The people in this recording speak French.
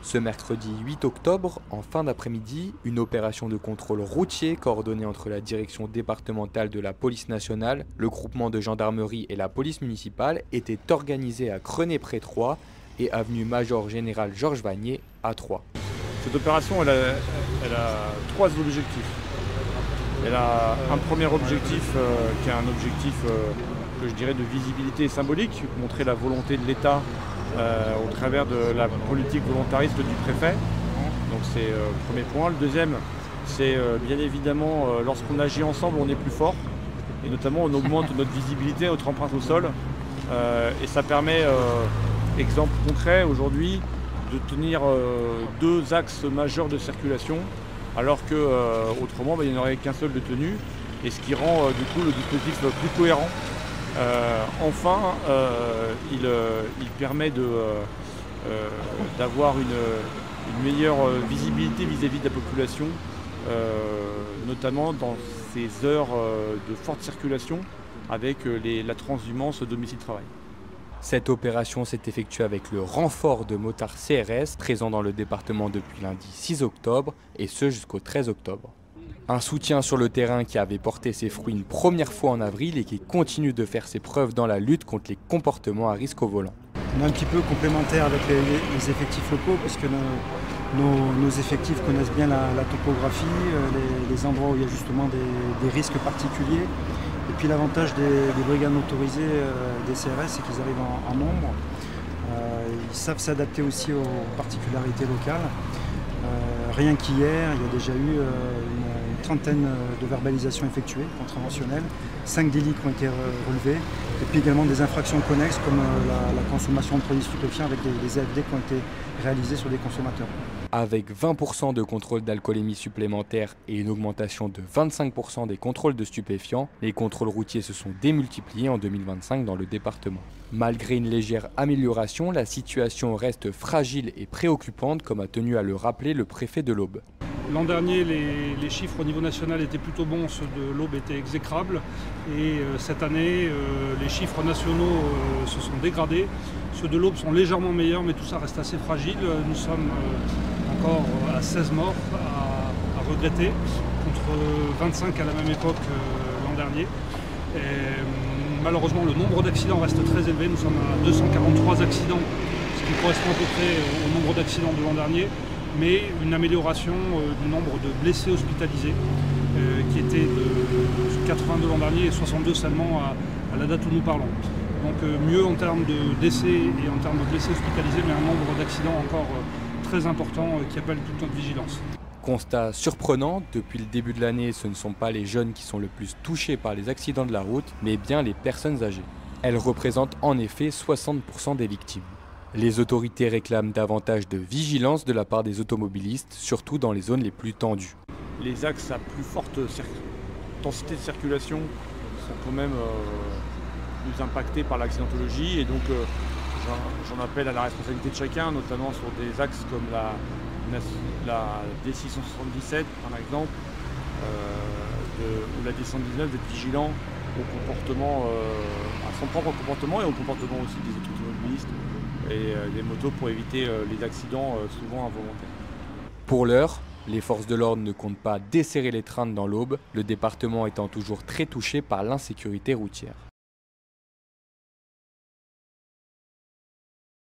Ce mercredi 8 octobre, en fin d'après-midi, une opération de contrôle routier coordonnée entre la direction départementale de la police nationale, le groupement de gendarmerie et la police municipale était organisée à Crenay-près-Troyes et avenue Major Général Georges Vanier à Troyes. Cette opération, elle a trois objectifs. Elle a un premier objectif qui est un objectif que je dirais de visibilité symbolique, montrer la volonté de l'État au travers de la politique volontariste du préfet. Donc c'est le premier point. Le deuxième, c'est bien évidemment lorsqu'on agit ensemble, on est plus fort. Et notamment, on augmente notre visibilité, notre empreinte au sol. Et ça permet, exemple concret aujourd'hui, de tenir deux axes majeurs de circulation, alors qu'autrement, il n'y en aurait qu'un seul de tenu. Et ce qui rend du coup le dispositif plus cohérent. Enfin, il permet d'avoir une meilleure visibilité vis-à-vis de la population, notamment dans ces heures de forte circulation avec la transhumance domicile-travail. Cette opération s'est effectuée avec le renfort de motards CRS présents dans le département depuis lundi 6 octobre et ce jusqu'au 13 octobre. Un soutien sur le terrain qui avait porté ses fruits une première fois en avril et qui continue de faire ses preuves dans la lutte contre les comportements à risque au volant. On est un petit peu complémentaire avec les effectifs locaux puisque nos effectifs connaissent bien la topographie, les endroits où il y a justement des risques particuliers. Et puis l'avantage des brigades motorisées des CRS, c'est qu'ils arrivent en nombre. Ils savent s'adapter aussi aux particularités locales. Rien qu'hier, il y a déjà eu une trentaine de verbalisations effectuées, contraventionnelles, 5 délits qui ont été relevés, et puis également des infractions connexes comme la consommation de produits stupéfiants avec des AFD qui ont été réalisés sur des consommateurs. Avec 20% de contrôles d'alcoolémie supplémentaires et une augmentation de 25% des contrôles de stupéfiants, les contrôles routiers se sont démultipliés en 2025 dans le département. Malgré une légère amélioration, la situation reste fragile et préoccupante, comme a tenu à le rappeler le préfet de l'Aube. L'an dernier, les chiffres au niveau national étaient plutôt bons, ceux de l'Aube étaient exécrables. Et cette année, les chiffres nationaux se sont dégradés. Ceux de l'Aube sont légèrement meilleurs, mais tout ça reste assez fragile. Nous sommes encore à 16 morts à regretter, contre 25 à la même époque l'an dernier. Malheureusement, le nombre d'accidents reste très élevé. Nous sommes à 243 accidents, ce qui correspond à peu près au nombre d'accidents de l'an dernier, mais une amélioration du nombre de blessés hospitalisés, qui était de 82 l'an dernier et 62 seulement à la date où nous parlons. Donc mieux en termes de décès et en termes de blessés hospitalisés, mais un nombre d'accidents encore très important qui appelle toute notre vigilance. Constat surprenant, depuis le début de l'année, ce ne sont pas les jeunes qui sont le plus touchés par les accidents de la route, mais bien les personnes âgées. Elles représentent en effet 60% des victimes. Les autorités réclament davantage de vigilance de la part des automobilistes, surtout dans les zones les plus tendues. Les axes à plus forte densité de circulation sont quand même plus impactés par l'accidentologie et donc j'en appelle à la responsabilité de chacun, notamment sur des axes comme la D677 par exemple, ou la D119, d'être vigilant au comportement, à son propre comportement et au comportement aussi des autres automobilistes et des motos pour éviter les accidents souvent involontaires. Pour l'heure, les forces de l'ordre ne comptent pas desserrer les trains dans l'Aube, le département étant toujours très touché par l'insécurité routière.